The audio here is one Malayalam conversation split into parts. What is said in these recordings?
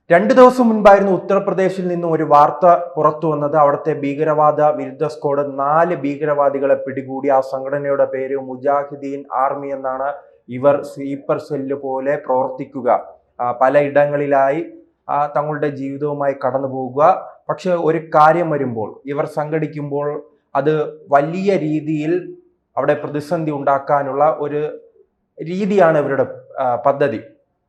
2 ദിവസം മുൻപായിരുന്നു ഉത്തർപ്രദേശിൽ നിന്നും ഒരു വാർത്ത പുറത്തു വന്നത്. അവിടുത്തെ ഭീകരവാദ വിരുദ്ധ സ്ക്വാഡ് 4 ഭീകരവാദികളെ പിടികൂടി. ആ സംഘടനയുടെ പേര് മുജാഹിദീൻ ആർമി എന്നാണ്. ഇവർ സ്ലീപ്പർ സെല്ല് പോലെ പ്രവർത്തിക്കുക, പലയിടങ്ങളിലായി തങ്ങളുടെ ജീവിതവുമായി കടന്നു പോകുക. പക്ഷെ ഒരു കാര്യം വരുമ്പോൾ, ഇവർ സംഘടിക്കുമ്പോൾ അത് വലിയ രീതിയിൽ അവിടെ പ്രതിസന്ധി ഉണ്ടാക്കാനുള്ള ഒരു രീതിയാണ് ഇവരുടെ പദ്ധതി.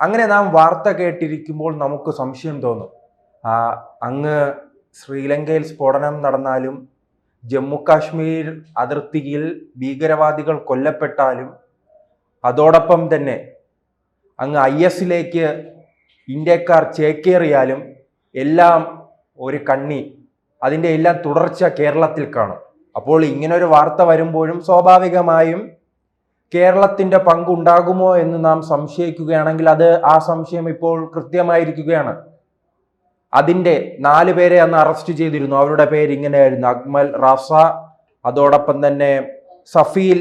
അങ്ങനെ നാം വാർത്ത കേട്ടിരിക്കുമ്പോൾ നമുക്ക് സംശയം തോന്നും. അങ്ങ് ശ്രീലങ്കയിൽ സ്ഫോടനം നടന്നാലും ജമ്മു കാശ്മീർ അതിർത്തിയിൽ ഭീകരവാദികൾ കൊല്ലപ്പെട്ടാലും അതോടൊപ്പം തന്നെ അങ്ങ് IS-ലേക്ക് ഇന്ത്യക്കാർ ചേക്കേറിയാലും എല്ലാം ഒരു കണ്ണി, അതിൻ്റെ എല്ലാം തുടർച്ച കേരളത്തിൽ കാണും. അപ്പോൾ ഇങ്ങനൊരു വാർത്ത വരുമ്പോഴും സ്വാഭാവികമായും കേരളത്തിന്റെ പങ്കുണ്ടാകുമോ എന്ന് നാം സംശയിക്കുകയാണെങ്കിൽ ആ സംശയം ഇപ്പോൾ കൃത്യമായിരിക്കുകയാണ്. അതിൻ്റെ 4 പേരെ അന്ന് അറസ്റ്റ് ചെയ്തിരുന്നു. അവരുടെ പേര് ഇങ്ങനെയായിരുന്നു: അക്മൽ റാസ, അതോടൊപ്പം തന്നെ സഫീൽ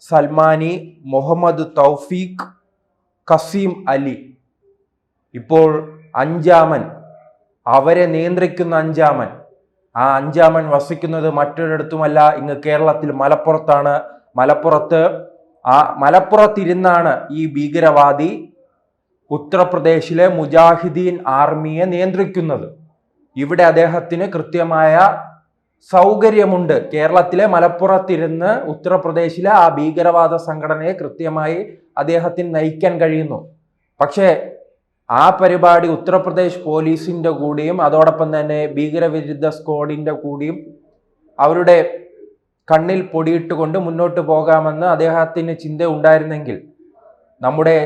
സൽമാനി, മുഹമ്മദ് തൗഫീഖ്, കസീം അലി. ഇപ്പോൾ അഞ്ചാമൻ, അവരെ നിയന്ത്രിക്കുന്ന അഞ്ചാമൻ, ആ അഞ്ചാമൻ വസിക്കുന്നത് മറ്റൊരിടത്തുമല്ല, ഇങ്ങ് കേരളത്തിൽ മലപ്പുറത്താണ്. മലപ്പുറത്തിരുന്നാണ് ഈ ഭീകരവാദി ഉത്തർപ്രദേശിലെ മുജാഹിദീൻ ആർമിയെ നിയന്ത്രിക്കുന്നത്. ഇവിടെ അദ്ദേഹത്തിന് കൃത്യമായ സൗകര്യമുണ്ട്. കേരളത്തിലെ മലപ്പുറത്തിരുന്ന് ഉത്തർപ്രദേശിലെ ആ ഭീകരവാദ സംഘടനയെ കൃത്യമായി അദ്ദേഹത്തിന് നയിക്കാൻ കഴിയുന്നു. പക്ഷേ ആ പരിപാടി ഉത്തർപ്രദേശ് പോലീസിന്റെ കൂടിയും അതോടൊപ്പം തന്നെ ഭീകരവിരുദ്ധ സ്ക്വാഡിന്റെ കൂടിയും അവരുടെ കണ്ണിൽ പൊടിയിട്ടുകൊണ്ട് മുന്നോട്ട് പോകാമെന്ന് അദ്ദേഹത്തിന് ചിന്ത ഉണ്ടായിരുന്നെങ്കിൽ, നമ്മുടെ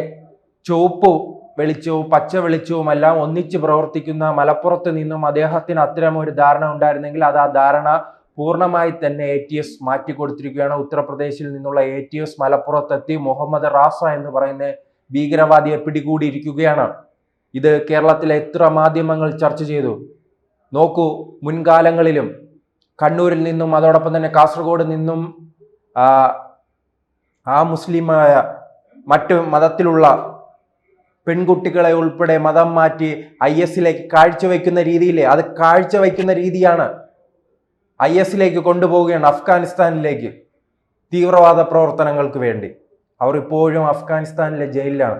ചുവപ്പ് വെളിച്ചവും പച്ച വെളിച്ചവുമെല്ലാം ഒന്നിച്ച് പ്രവർത്തിക്കുന്ന മലപ്പുറത്ത് നിന്നും അദ്ദേഹത്തിന് അത്തരം ഒരു ധാരണ ഉണ്ടായിരുന്നെങ്കിൽ ആ ധാരണ പൂർണ്ണമായി തന്നെ ATS മാറ്റിക്കൊടുത്തിരിക്കുകയാണ്. ഉത്തർപ്രദേശിൽ നിന്നുള്ള ATS മലപ്പുറത്തെത്തി മുഹമ്മദ് റാസ എന്ന് പറയുന്ന ഭീകരവാദിയെ പിടികൂടിയിരിക്കുകയാണ്. ഇത് കേരളത്തിലെ എത്ര മാധ്യമങ്ങൾ ചർച്ച ചെയ്തു നോക്കൂ. മുൻകാലങ്ങളിലും കണ്ണൂരിൽ നിന്നും അതോടൊപ്പം തന്നെ കാസർഗോഡ് നിന്നും മുസ്ലിമായ മറ്റു മതത്തിലുള്ള പെൺകുട്ടികളെ ഉൾപ്പെടെ മതം മാറ്റി IS-ലേക്ക് കാഴ്ചവെക്കുന്ന രീതിയില്ലേ, അത് കാഴ്ചവെക്കുന്ന രീതിയാണ്. IS-ലേക്ക് കൊണ്ടുപോവുകയാണ്, അഫ്ഗാനിസ്ഥാനിലേക്ക്, തീവ്രവാദ പ്രവർത്തനങ്ങൾക്ക് വേണ്ടി. അവർ ഇപ്പോഴും അഫ്ഗാനിസ്ഥാനിലെ ജയിലിലാണ്.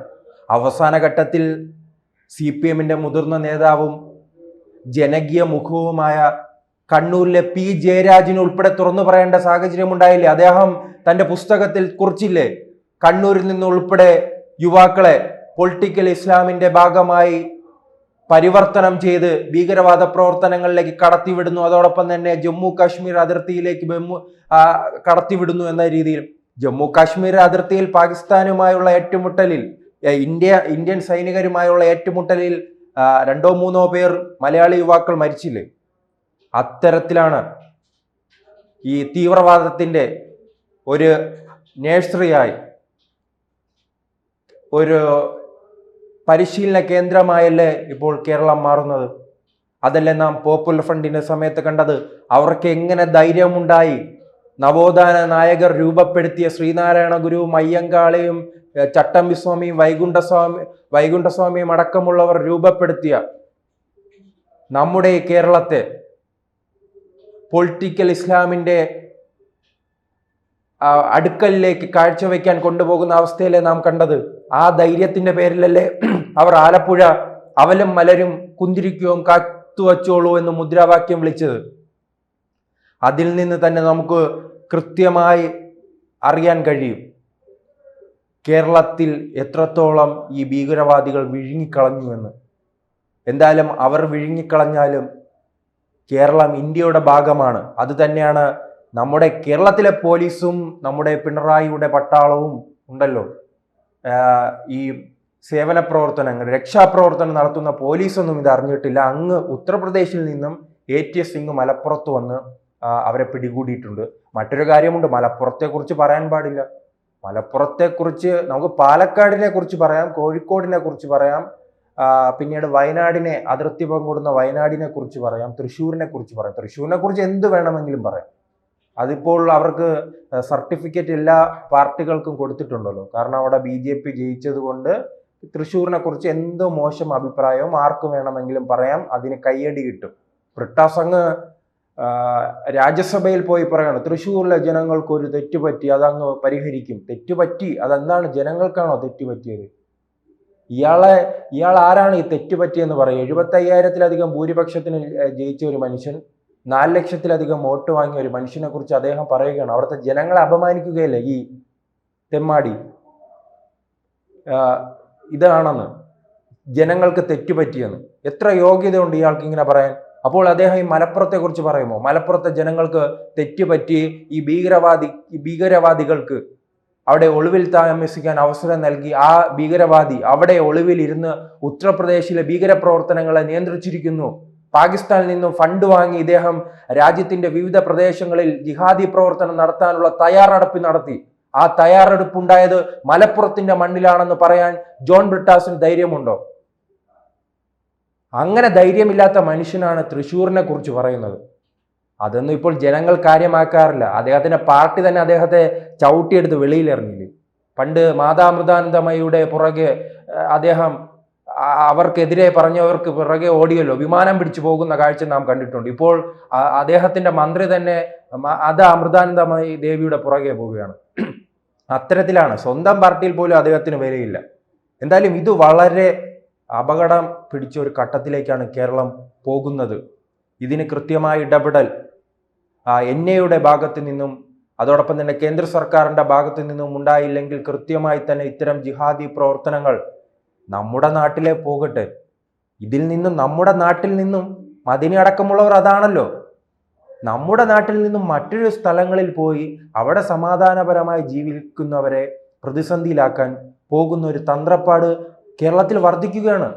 അവസാന ഘട്ടത്തിൽ CPM-ന്റെ മുതിർന്ന നേതാവും ജനകീയ മുഖവുമായ കണ്ണൂരിലെ P. ജയരാജിന് ഉൾപ്പെടെ തുറന്നു പറയേണ്ട സാഹചര്യം ഉണ്ടായില്ലേ? അദ്ദേഹം തന്റെ പുസ്തകത്തിൽ കുറിച്ചില്ലേ, കണ്ണൂരിൽ നിന്നുൾപ്പെടെ യുവാക്കളെ പൊളിറ്റിക്കൽ ഇസ്ലാമിന്റെ ഭാഗമായി പരിവർത്തനം ചെയ്ത് ഭീകരവാദ പ്രവർത്തനങ്ങളിലേക്ക് കടത്തിവിടുന്നു, അതോടൊപ്പം തന്നെ ജമ്മു കാശ്മീർ അതിർത്തിയിലേക്ക് കടത്തിവിടുന്നു എന്ന രീതിയിൽ. ജമ്മു കാശ്മീർ അതിർത്തിയിൽ പാകിസ്ഥാനുമായുള്ള ഏറ്റുമുട്ടലിൽ, ഇന്ത്യൻ സൈനികരുമായുള്ള ഏറ്റുമുട്ടലിൽ 2-3 പേർ മലയാളി യുവാക്കൾ മരിച്ചില്ലേ? അത്തരത്തിലാണ് ഈ തീവ്രവാദത്തിന്റെ ഒരു നേഴ്സറിയായി, ഒരു പരിശീലന കേന്ദ്രമായല്ലേ ഇപ്പോൾ കേരളം മാറുന്നത്. അതല്ലേ നാം പോപ്പുലർ ഫ്രണ്ടിന്റെ സമയത്ത് കണ്ടത്. അവർക്ക് എങ്ങനെ ധൈര്യമുണ്ടായി നവോത്ഥാന നായകർ രൂപപ്പെടുത്തിയ ശ്രീനാരായണ ഗുരുവും അയ്യങ്കാളിയും ചട്ടമ്പിസ്വാമിയും വൈകുണ്ഠസ്വാമിയും അടക്കമുള്ളവർ രൂപപ്പെടുത്തിയ നമ്മുടെ കേരളത്തെ പൊളിറ്റിക്കൽ ഇസ്ലാമിന്റെ അടുക്കലിലേക്ക് കാഴ്ചവെക്കാൻ കൊണ്ടുപോകുന്ന അവസ്ഥയിലെ നാം കണ്ടത്. ആ ധൈര്യത്തിന്റെ പേരിലല്ലേ അവർ ആലപ്പുഴ അവലും മലരും കുന്തിരിക്കവും കാത്തുവച്ചോളൂ എന്ന് മുദ്രാവാക്യം വിളിച്ചത്. അതിൽ നിന്ന് തന്നെ നമുക്ക് കൃത്യമായി അറിയാൻ കഴിയും കേരളത്തിൽ എത്രത്തോളം ഈ ഭീകരവാദികൾ വിഴുങ്ങിക്കളഞ്ഞുവെന്ന്. എന്തായാലും അവർ വിഴുങ്ങിക്കളഞ്ഞാലും കേരളം ഇന്ത്യയുടെ ഭാഗമാണ്. അത് തന്നെയാണ് നമ്മുടെ കേരളത്തിലെ പോലീസും നമ്മുടെ പിണറായിയുടെ പട്ടാളവും ഉണ്ടല്ലോ. ഈ സേവന പ്രവർത്തനങ്ങൾ, രക്ഷാപ്രവർത്തനം നടത്തുന്ന പോലീസൊന്നും ഇത് അറിഞ്ഞിട്ടില്ല. അങ്ങ് ഉത്തർപ്രദേശിൽ നിന്നും ATS ഇങ്ങ് മലപ്പുറത്ത് വന്ന് അവരെ പിടികൂടിയിട്ടുണ്ട്. മറ്റൊരു കാര്യമുണ്ട്, മലപ്പുറത്തെക്കുറിച്ച് പറയാൻ പാടില്ല. മലപ്പുറത്തെക്കുറിച്ച് നമുക്ക് പാലക്കാടിനെ കുറിച്ച് പറയാം, കോഴിക്കോടിനെ കുറിച്ച് പറയാം, പിന്നീട് വയനാടിനെ, അതിർത്തി പങ്കിടുന്ന വയനാടിനെ കുറിച്ച് പറയാം, തൃശ്ശൂരിനെ കുറിച്ച് പറയാം. തൃശ്ശൂരിനെ കുറിച്ച് എന്ത് വേണമെങ്കിലും പറയാം. അതിപ്പോൾ അവർക്ക് സർട്ടിഫിക്കറ്റ് എല്ലാ പാർട്ടികൾക്കും കൊടുത്തിട്ടുണ്ടല്ലോ. കാരണം അവിടെ BJP ജയിച്ചത് കൊണ്ട് തൃശ്ശൂരിനെ കുറിച്ച് എന്തോ മോശം അഭിപ്രായവും ആർക്കും വേണമെങ്കിലും പറയാം, അതിന് കയ്യടി കിട്ടും. ബ്രിട്ടാസ് അങ്ങ് രാജ്യസഭയിൽ പോയി പറയാണ് തൃശ്ശൂരിലെ ജനങ്ങൾക്ക് ഒരു തെറ്റുപറ്റി, അതങ്ങ് പരിഹരിക്കും. തെറ്റുപറ്റി അതെന്താണ്? ജനങ്ങൾക്കാണോ തെറ്റുപറ്റിയത്? ഇയാൾ ആരാണ് ഈ തെറ്റുപറ്റിയെന്ന് പറയുക? 75,000-ലധികം ഭൂരിപക്ഷത്തിന് ജയിച്ച ഒരു മനുഷ്യൻ, 4 ലക്ഷത്തിലധികം വോട്ട് വാങ്ങിയ ഒരു മനുഷ്യനെ കുറിച്ച് അദ്ദേഹം പറയുകയാണ് അവിടുത്തെ ജനങ്ങളെ അപമാനിക്കുകയല്ലേ ഈ തെമ്മാടി. ഇതാണെന്ന് ജനങ്ങൾക്ക് തെറ്റുപറ്റിയെന്ന്. എത്ര യോഗ്യതയുണ്ട് ഇയാൾക്ക് ഇങ്ങനെ പറയാൻ? അപ്പോൾ അദ്ദേഹം ഈ മലപ്പുറത്തെ കുറിച്ച് പറയുമോ? മലപ്പുറത്തെ ജനങ്ങൾക്ക് തെറ്റുപറ്റി, ഈ ഭീകരവാദികൾക്ക് അവിടെ ഒളിവിൽ താമസിക്കാൻ അവസരം നൽകി, ആ ഭീകരവാദി അവിടെ ഒളിവിൽ ഇരുന്ന് ഉത്തർപ്രദേശിലെ ഭീകരപ്രവർത്തനങ്ങളെ നിയന്ത്രിച്ചിരിക്കുന്നു. പാകിസ്ഥാനിൽ നിന്നും ഫണ്ട് വാങ്ങി ഇദ്ദേഹം രാജ്യത്തിന്റെ വിവിധ പ്രദേശങ്ങളിൽ ജിഹാദി പ്രവർത്തനം നടത്താനുള്ള തയ്യാറെടുപ്പ് നടത്തി. ആ തയ്യാറെടുപ്പുണ്ടായത് മലപ്പുറത്തിന്റെ മണ്ണിലാണെന്ന് പറയാൻ ജോൺ ബ്രിട്ടാസിന് ധൈര്യമുണ്ടോ? അങ്ങനെ ധൈര്യമില്ലാത്ത മനുഷ്യനാണ് തൃശ്ശൂരിനെ കുറിച്ച് പറയുന്നത്. അതൊന്നും ഇപ്പോൾ ജനങ്ങൾ കാര്യമാക്കാറില്ല. അദ്ദേഹത്തിന്റെ പാർട്ടി തന്നെ അദ്ദേഹത്തെ ചവിട്ടിയെടുത്ത് വെളിയിലിറങ്ങില്ലേ. പണ്ട് മാതാമൃതാനന്ദമയുടെ പുറകെ അദ്ദേഹം അവർക്കെതിരെ പറഞ്ഞവർക്ക് പിറകെ ഓടിയല്ലോ, വിമാനം പിടിച്ചു പോകുന്ന കാഴ്ച നാം കണ്ടിട്ടുണ്ട്. ഇപ്പോൾ അദ്ദേഹത്തിന്റെ മന്ത്രി തന്നെ അമൃതാനന്ദമയി ദേവിയുടെ പുറകെ പോവുകയാണ്. അത്തരത്തിലാണ്. സ്വന്തം പാർട്ടിയിൽ പോലും അദ്ദേഹത്തിന് വിലയില്ല. എന്തായാലും ഇത് വളരെ അപകടം പിടിച്ച ഒരു ഘട്ടത്തിലേക്കാണ് കേരളം പോകുന്നത്. ഇതിന് കൃത്യമായ ഇടപെടൽ എൻഐയുടെ ഭാഗത്തു നിന്നും അതോടൊപ്പം തന്നെ കേന്ദ്ര സർക്കാരിന്റെ ഭാഗത്തു നിന്നും ഉണ്ടായില്ലെങ്കിൽ കൃത്യമായി തന്നെ ഇത്തരം ജിഹാദി പ്രവർത്തനങ്ങൾ നമ്മുടെ നാട്ടിലെ പോകട്ടെ. ഇതിൽ നിന്നും നമ്മുടെ നാട്ടിൽ നിന്നും മദീന അടക്കമുള്ളവർ അതാണല്ലോ, നമ്മുടെ നാട്ടിൽ നിന്നും മറ്റൊരു സ്ഥലങ്ങളിൽ പോയി അവിടെ സമാധാനപരമായി ജീവിക്കുന്നവരെ പ്രതിസന്ധിയിലാക്കാൻ പോകുന്ന ഒരു തന്ത്രപ്പാട് കേരളത്തിൽ വർദ്ധിക്കുകയാണ്.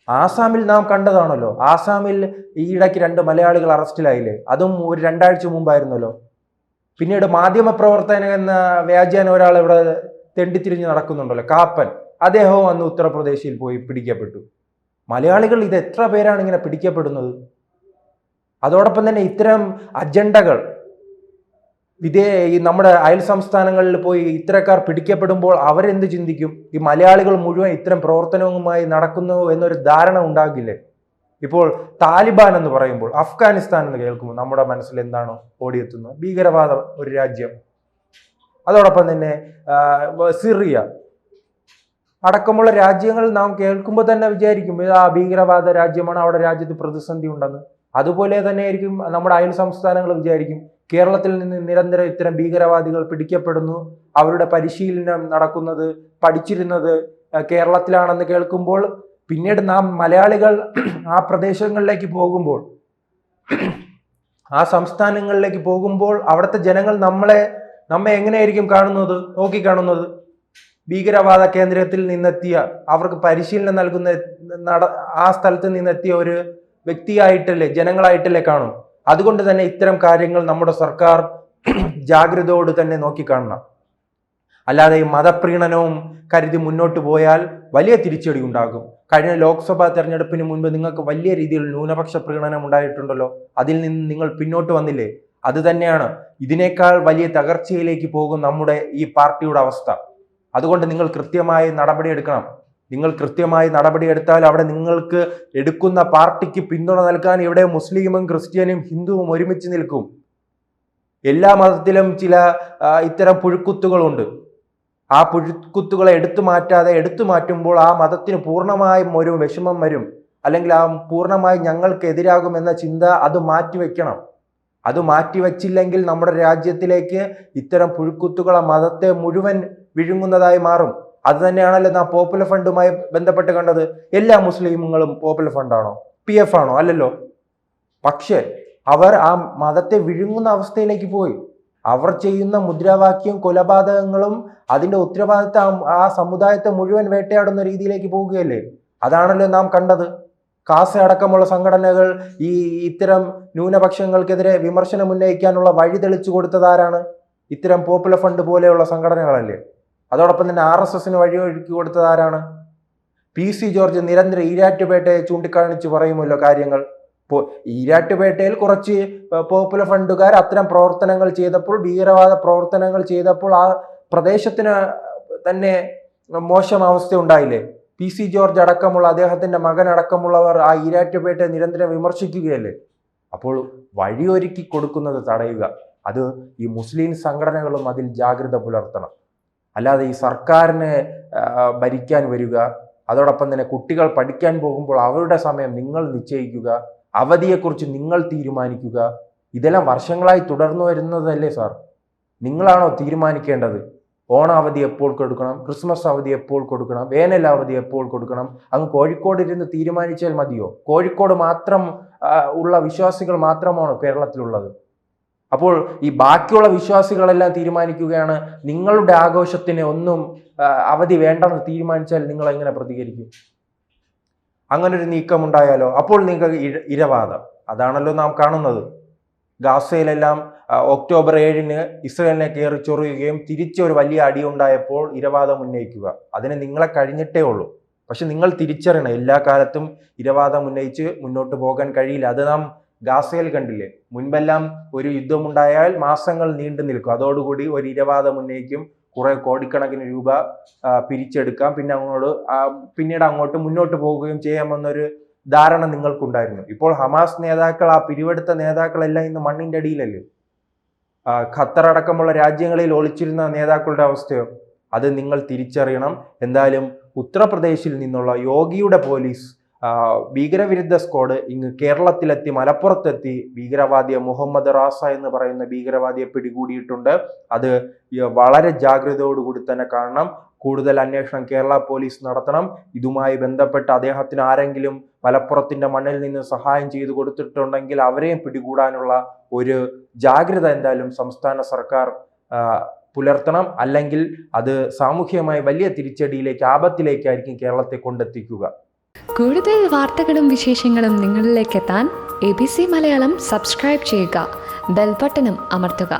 ആസാമിൽ നാം കണ്ടതാണല്ലോ. ആസാമിൽ ഈയിടയ്ക്ക് 2 മലയാളികൾ അറസ്റ്റിലായില്ലേ? അതും ഒരു 2 ആഴ്ച മുമ്പായിരുന്നല്ലോ. പിന്നീട് മാധ്യമപ്രവർത്തകൻ എന്ന വ്യാജേന ഒരാൾ ഇവിടെ തെണ്ടിത്തിരിഞ്ഞ് നടക്കുന്നുണ്ടല്ലോ, കാപ്പൻ. അദ്ദേഹവും അന്ന് ഉത്തർപ്രദേശിൽ പോയി പിടിക്കപ്പെട്ടു. മലയാളികൾ ഇത് എത്ര പേരാണ് ഇങ്ങനെ പിടിക്കപ്പെടുന്നത്? അതോടൊപ്പം തന്നെ ഇത്തരം അജണ്ടകൾ ഈ നമ്മുടെ അയൽ സംസ്ഥാനങ്ങളിൽ പോയി ഇത്തരക്കാർ പിടിക്കപ്പെടുമ്പോൾ അവരെന്ത് ചിന്തിക്കും? ഈ മലയാളികൾ മുഴുവൻ ഇത്തരം പ്രവർത്തനവുമായി നടക്കുന്നു എന്നൊരു ധാരണ ഉണ്ടാകില്ലേ? ഇപ്പോൾ താലിബാൻ എന്ന് പറയുമ്പോൾ, അഫ്ഗാനിസ്ഥാൻ എന്ന് കേൾക്കുമ്പോൾ നമ്മുടെ മനസ്സിൽ എന്താണോ ഓടിയെത്തുന്നത്? ഭീകരവാദ ഒരു രാജ്യം. അതോടൊപ്പം തന്നെ സിറിയ അടക്കമുള്ള രാജ്യങ്ങൾ നാം കേൾക്കുമ്പോൾ തന്നെ വിചാരിക്കും ആ ഭീകരവാദ രാജ്യമാണ്, അവിടെ രാജ്യത്ത് പ്രതിസന്ധി ഉണ്ടെന്ന്. അതുപോലെ തന്നെ ആയിരിക്കും നമ്മുടെ അയൽ സംസ്ഥാനങ്ങൾ വിചാരിക്കും. കേരളത്തിൽ നിന്ന് നിരന്തരം ഇത്തരം ഭീകരവാദികൾ പിടിക്കപ്പെടുന്നു, അവരുടെ പരിശീലനം നടക്കുന്നത്, പഠിച്ചിരുന്നത് കേരളത്തിലാണെന്ന് കേൾക്കുമ്പോൾ പിന്നീട് നാം മലയാളികൾ ആ പ്രദേശങ്ങളിലേക്ക് പോകുമ്പോൾ, ആ സംസ്ഥാനങ്ങളിലേക്ക് പോകുമ്പോൾ അവിടുത്തെ ജനങ്ങൾ നമ്മെ എങ്ങനെയായിരിക്കും നോക്കിക്കാണുന്നത്? ഭീകരവാദ കേന്ദ്രത്തിൽ നിന്നെത്തിയ, അവർക്ക് പരിശീലനം നൽകുന്ന ആ സ്ഥലത്ത് നിന്നെത്തിയ ഒരു വ്യക്തിയായിട്ടല്ലേ, ജനങ്ങളായിട്ടല്ലേ കാണും. അതുകൊണ്ട് തന്നെ ഇത്തരം കാര്യങ്ങൾ നമ്മുടെ സർക്കാർ ജാഗ്രതയോട് തന്നെ നോക്കിക്കാണണം. അല്ലാതെ ഈ മതപ്രീണനവും കരുതി മുന്നോട്ട് പോയാൽ വലിയ തിരിച്ചടി ഉണ്ടാകും. കഴിഞ്ഞ ലോക്സഭാ തെരഞ്ഞെടുപ്പിന് മുൻപ് നിങ്ങൾക്ക് വലിയ രീതിയിൽ ന്യൂനപക്ഷ പ്രീണനം ഉണ്ടായിട്ടുണ്ടല്ലോ, അതിൽ നിന്ന് നിങ്ങൾ പിന്നോട്ട് വന്നില്ലേ? അത് തന്നെയാണ് ഇതിനേക്കാൾ വലിയ തകർച്ചയിലേക്ക് പോകും നമ്മുടെ ഈ പാർട്ടിയുടെ അവസ്ഥ. അതുകൊണ്ട് നിങ്ങൾ കൃത്യമായി നടപടിയെടുക്കണം. നിങ്ങൾ കൃത്യമായി നടപടിയെടുത്താൽ അവിടെ നിങ്ങൾക്ക് എടുക്കുന്ന പാർട്ടിക്ക് പിന്തുണ നൽകാൻ ഇവിടെ മുസ്ലിമും ക്രിസ്ത്യനും ഹിന്ദുവും ഒരുമിച്ച് നിൽക്കും. എല്ലാ മതത്തിലും ചില ഇത്തരം പുഴുക്കുത്തുകളുണ്ട്. ആ പുഴുക്കുത്തുകളെ എടുത്തു മാറ്റുമ്പോൾ ആ മതത്തിന് പൂർണ്ണമായും ഒരു വിഷമം വരും, അല്ലെങ്കിൽ ആ പൂർണ്ണമായി ഞങ്ങൾക്ക് എതിരാകുമെന്ന ചിന്ത അത് മാറ്റിവെക്കണം. അത് മാറ്റിവെച്ചില്ലെങ്കിൽ നമ്മുടെ രാജ്യത്തിലേക്ക് ഇത്തരം പുഴുക്കുത്തുകളെ മതത്തെ മുഴുവൻ വിഴുങ്ങുന്നതായി മാറും. അത് തന്നെയാണല്ലോ നാം പോപ്പുലർ ഫണ്ടുമായി ബന്ധപ്പെട്ട് കണ്ടത്. എല്ലാ മുസ്ലിമുകളും പോപ്പുലർ ഫണ്ടാണോ? PF ആണോ? അല്ലല്ലോ. പക്ഷെ അവർ ആ മതത്തെ വിഴുങ്ങുന്ന അവസ്ഥയിലേക്ക് പോയി. അവർ ചെയ്യുന്ന മുദ്രാവാക്യം കൊലപാതകങ്ങളും അതിന്റെ ഉത്തരവാദിത്തം ആ സമുദായത്തെ മുഴുവൻ വേട്ടയാടുന്ന രീതിയിലേക്ക് പോവുകയല്ലേ? അതാണല്ലോ നാം കണ്ടത്. കാസ അടക്കമുള്ള സംഘടനകൾ ഇത്തരം ന്യൂനപക്ഷങ്ങൾക്കെതിരെ വിമർശനം ഉന്നയിക്കാനുള്ള വഴി തെളിച്ചു കൊടുത്തതാരാണ്? ഇത്തരം പോപ്പുലർ ഫണ്ട് പോലെയുള്ള സംഘടനകളല്ലേ. അതോടൊപ്പം തന്നെ RSSന് വഴിയൊരുക്കി കൊടുത്തത് ആരാണ്? PC ജോർജ് നിരന്തരം ഈരാറ്റുപേട്ടയെ ചൂണ്ടിക്കാണിച്ച് പറയുമല്ലോ കാര്യങ്ങൾ. ഈരാറ്റുപേട്ടയിൽ കുറച്ച് പോപ്പുലർ ഫണ്ടുകാർ അത്തരം പ്രവർത്തനങ്ങൾ ചെയ്തപ്പോൾ, ഭീകരവാദ പ്രവർത്തനങ്ങൾ ചെയ്തപ്പോൾ ആ പ്രദേശത്തിന് തന്നെ മോശം അവസ്ഥ ഉണ്ടായില്ലേ? PC ജോർജ് അടക്കമുള്ള അദ്ദേഹത്തിന്റെ മകൻ അടക്കമുള്ളവർ ആ ഈരാറ്റുപേട്ടയെ നിരന്തരം വിമർശിക്കുകയല്ലേ? അപ്പോൾ വഴിയൊരുക്കി കൊടുക്കുന്നത് തടയുക. അത് ഈ മുസ്ലിം സംഘടനകളും അതിൽ ജാഗ്രത പുലർത്തണം. അല്ലാതെ ഈ സർക്കാരിനെ ഭരിക്കാൻ വരിക, അതോടൊപ്പം തന്നെ കുട്ടികൾ പഠിക്കാൻ പോകുമ്പോൾ അവരുടെ സമയം നിങ്ങൾ നിശ്ചയിക്കുക, അവധിയെക്കുറിച്ച് നിങ്ങൾ തീരുമാനിക്കുക. ഇതെല്ലാം വർഷങ്ങളായി തുടർന്നു വരുന്നതല്ലേ സാർ? നിങ്ങളാണോ തീരുമാനിക്കേണ്ടത്? ഓണാവധി എപ്പോൾ കൊടുക്കണം, ക്രിസ്മസ് അവധി എപ്പോൾ കൊടുക്കണം, വേനൽ അവധി എപ്പോൾ കൊടുക്കണം? അങ്ങ് കോഴിക്കോട് ഇരുന്ന് തീരുമാനിച്ചാൽ മതിയോ? കോഴിക്കോട് മാത്രം ഉള്ള വിശ്വാസികൾ മാത്രമാണോ കേരളത്തിലുള്ളത്? അപ്പോൾ ഈ ബാക്കിയുള്ള വിശ്വാസികളെല്ലാം തീരുമാനിക്കുകയാണ് നിങ്ങളുടെ ആഘോഷത്തിന് ഒന്നും അവധി വേണ്ടെന്ന് തീരുമാനിച്ചാൽ നിങ്ങൾ എങ്ങനെ പ്രതികരിക്കും? അങ്ങനൊരു നീക്കം ഉണ്ടായാലോ? അപ്പോൾ നിങ്ങൾക്ക് ഇരവാദം. അതാണല്ലോ നാം കാണുന്നത്. ഗാസയിലെല്ലാം ഒക്ടോബർ 7-ന് ഇസ്രയേലിനെ കയറി ചൊറിയുകയും തിരിച്ചൊരു വലിയ അടി ഉണ്ടായപ്പോൾ ഇരവാദം ഉന്നയിക്കുക. അതിന് നിങ്ങളെ കഴിഞ്ഞിട്ടേ ഉള്ളൂ. പക്ഷെ നിങ്ങൾ തിരിച്ചറിയണം, എല്ലാ കാലത്തും ഇരവാദം ഉന്നയിച്ച് മുന്നോട്ട് പോകാൻ കഴിയില്ല. അത് നാം ഗാസയിൽ കണ്ടില്ലേ? മുൻപെല്ലാം ഒരു യുദ്ധമുണ്ടായാൽ മാസങ്ങൾ നീണ്ടു നിൽക്കും. അതോടുകൂടി ഒരു ഇരവാദം ഉന്നയിക്കും, കുറെ കോടിക്കണക്കിന് രൂപ പിരിച്ചെടുക്കാം, പിന്നീട് അങ്ങോട്ട് മുന്നോട്ട് പോവുകയും ചെയ്യാമെന്നൊരു ധാരണ നിങ്ങൾക്കുണ്ടായിരുന്നു. ഇപ്പോൾ ഹമാസ് നേതാക്കൾ, ആ പിരിവെടുത്ത നേതാക്കളെല്ലാം ഇന്ന് മണ്ണിന്റെ അടിയിലല്ലേ? ഖത്തർ അടക്കമുള്ള രാജ്യങ്ങളിൽ ഒളിച്ചിരുന്ന നേതാക്കളുടെ അവസ്ഥയോ? അത് നിങ്ങൾ തിരിച്ചറിയണം. എന്തായാലും ഉത്തർപ്രദേശിൽ നിന്നുള്ള യോഗിയുടെ പോലീസ് ഭീകരവിരുദ്ധ സ്ക്വാഡ് ഇങ്ങ് കേരളത്തിലെത്തി, മലപ്പുറത്തെത്തി ഭീകരവാദിയെ മുഹമ്മദ് റാസ എന്ന് പറയുന്ന ഭീകരവാദിയെ പിടികൂടിയിട്ടുണ്ട്. അത് വളരെ ജാഗ്രതയോടുകൂടി തന്നെ കാണണം. കൂടുതൽ അന്വേഷണം കേരള പോലീസ് നടത്തണം. ഇതുമായി ബന്ധപ്പെട്ട് അദ്ദേഹത്തിന് ആരെങ്കിലും മലപ്പുറത്തിന്റെ മണ്ണിൽ നിന്ന് സഹായം ചെയ്തു കൊടുത്തിട്ടുണ്ടെങ്കിൽ അവരെയും പിടികൂടാനുള്ള ഒരു ജാഗ്രത എന്തായാലും സംസ്ഥാന സർക്കാർ പുലർത്തണം. അല്ലെങ്കിൽ അത് സാമൂഹികമായി വലിയ തിരിച്ചടിയിലേക്ക്, ആപത്തിലേക്കായിരിക്കും കേരളത്തെ കൊണ്ടെത്തിക്കുക. കൂടുതൽ വാർത്തകളും വിശേഷങ്ങളും നിങ്ങളിലേക്ക് എത്താൻ ABC മലയാളം സബ്സ്ക്രൈബ് ചെയ്യുക, ബെൽ ബട്ടണും അമർത്തുക.